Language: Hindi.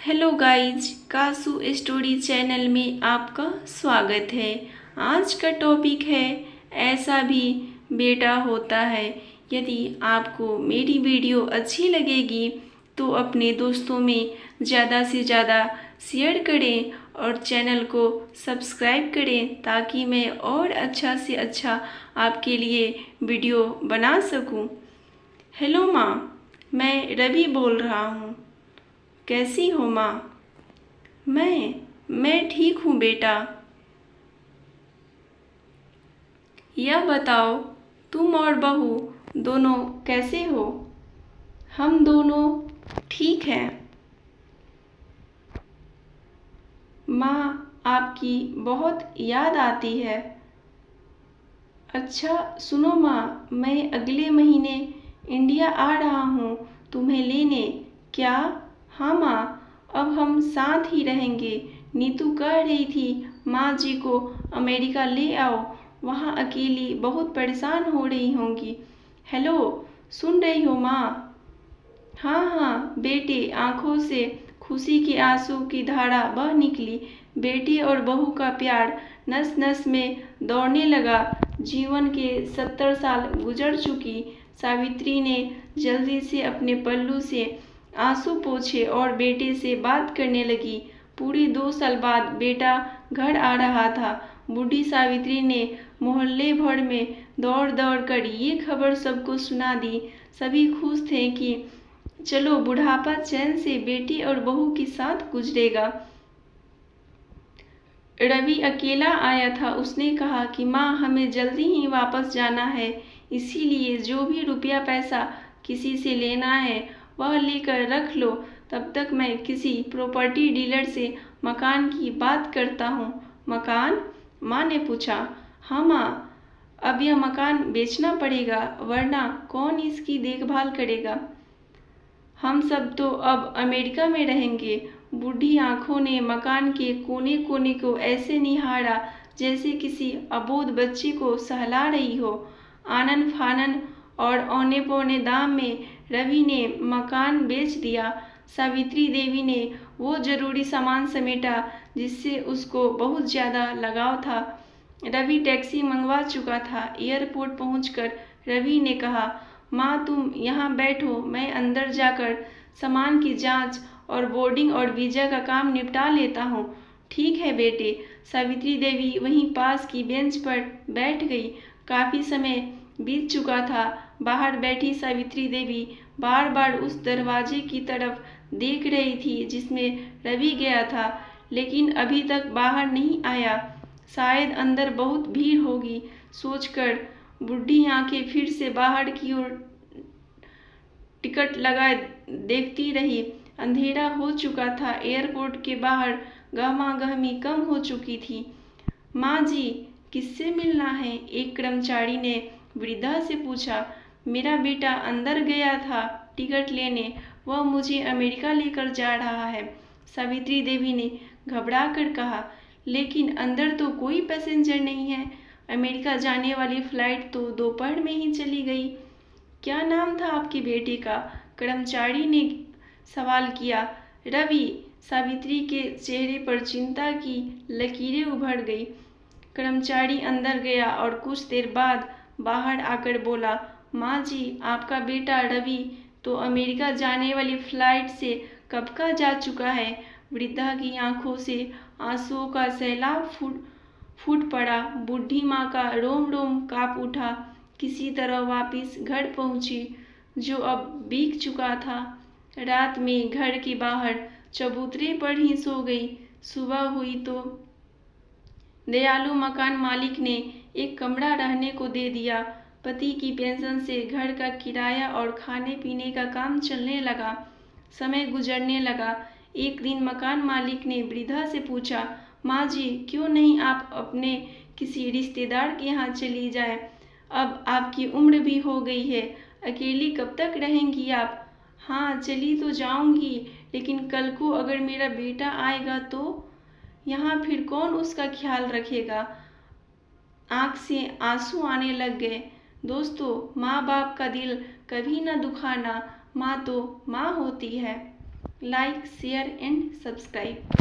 Hello guys, kasu story channel में आपका स्वागत है। आज का टॉपिक है ऐसा भी बेटा होता है। यदि आपको मेरी वीडियो अच्छी लगेगी तो अपने दोस्तों में ज़्यादा से ज़्यादा शेयर करें और चैनल को सब्सक्राइब करें ताकि मैं और अच्छा से अच्छा आपके लिए वीडियो बना सकूं। हेलो माँ, मैं रवि बोल रहा हूँ। कैसी हो माँ? मैं ठीक हूँ बेटा। यह बताओ, तुम और बहू दोनों कैसे हो? हम दोनों ठीक हैं। माँ, आपकी बहुत याद आती है। अच्छा सुनो माँ, मैं अगले महीने इंडिया आ रहा हूँ तुम्हें लेने। क्या? हाँ माँ, अब हम साथ ही रहेंगे। नीतू कह रही थी माँ जी को अमेरिका ले आओ, वहाँ अकेली बहुत परेशान हो रही होंगी। हेलो, सुन रही हो माँ? हाँ हाँ बेटे, आंखों से खुशी के आंसू की धारा बह निकली। बेटे और बहू का प्यार नस नस में दौड़ने लगा। जीवन के 70 साल गुजर चुकी सावित्री ने जल्दी से अपने पल्लू से आंसू पोंछे और बेटे से बात करने लगी। पूरे 2 साल बाद बेटा घर आ रहा था। बूढ़ी सावित्री ने मोहल्ले भर में दौड़ दौड़ कर ये खबर सबको सुना दी। सभी खुश थे कि चलो बुढ़ापा चैन से बेटी और बहू के साथ गुजरेगा। रवि अकेला आया था। उसने कहा कि माँ, हमें जल्दी ही वापस जाना है, इसीलिए जो भी रुपया पैसा किसी से लेना है वह लेकर रख लो। तब तक मैं किसी प्रॉपर्टी डीलर से मकान की बात करता हूँ। मकान? माँ ने पूछा। हाँ माँ, अब यह मकान बेचना पड़ेगा, वरना कौन इसकी देखभाल करेगा। हम सब तो अब अमेरिका में रहेंगे। बूढ़ी आंखों ने मकान के कोने कोने को ऐसे निहारा जैसे किसी अबोध बच्चे को सहला रही हो। आनन फानन और औने पौने दाम में रवि ने मकान बेच दिया। सावित्री देवी ने वो जरूरी सामान समेटा जिससे उसको बहुत ज़्यादा लगाव था। रवि टैक्सी मंगवा चुका था। एयरपोर्ट पहुंचकर रवि ने कहा, माँ तुम यहाँ बैठो, मैं अंदर जाकर सामान की जांच और बोर्डिंग और वीज़ा का काम निपटा लेता हूँ। ठीक है बेटे। सावित्री देवी वहीं पास की बेंच पर बैठ गई। काफ़ी समय बीत चुका था। बाहर बैठी सावित्री देवी बार बार उस दरवाजे की तरफ देख रही थी जिसमें रवि गया था, लेकिन अभी तक बाहर नहीं आया। शायद अंदर बहुत भीड़ होगी सोचकर बूढ़ी आंखें फिर से बाहर की ओर टिकट लगाए देखती रही। अंधेरा हो चुका था। एयरपोर्ट के बाहर गहमागहमी कम हो चुकी थी। माँ जी, किससे मिलना है? एक कर्मचारी ने वृद्धा से पूछा। मेरा बेटा अंदर गया था टिकट लेने, वह मुझे अमेरिका लेकर जा रहा है, सावित्री देवी ने घबरा कर कहा। लेकिन अंदर तो कोई पैसेंजर नहीं है। अमेरिका जाने वाली फ्लाइट तो दोपहर में ही चली गई। क्या नाम था आपके बेटे का? कर्मचारी ने सवाल किया। रवि। सावित्री के चेहरे पर चिंता की लकीरें उभर गई। कर्मचारी अंदर गया और कुछ देर बाद बाहर आकर बोला, माँ जी, आपका बेटा रवि तो अमेरिका जाने वाली फ्लाइट से कब का जा चुका है। वृद्धा की आंखों से आंसुओं का सैलाब फूट पड़ा। बूढ़ी माँ का रोम रोम काँप उठा। किसी तरह वापस घर पहुंची, जो अब बीत चुका था। रात में घर के बाहर चबूतरे पर ही सो गई। सुबह हुई तो दयालु मकान मालिक ने एक कमरा रहने को दे दिया। पति की पेंशन से घर का किराया और खाने पीने का काम चलने लगा। समय गुजरने लगा। एक दिन मकान मालिक ने वृद्धा से पूछा, माँ जी, क्यों नहीं आप अपने किसी रिश्तेदार के यहाँ चली जाए? अब आपकी उम्र भी हो गई है, अकेली कब तक रहेंगी आप? हाँ, चली तो जाऊंगी, लेकिन कल को अगर मेरा बेटा आएगा तो यहाँ फिर कौन उसका ख्याल रखेगा? आँख से आंसू आने लग गए। दोस्तों, माँ बाप का दिल कभी न दुखाना, माँ तो माँ होती है। Like, share and subscribe.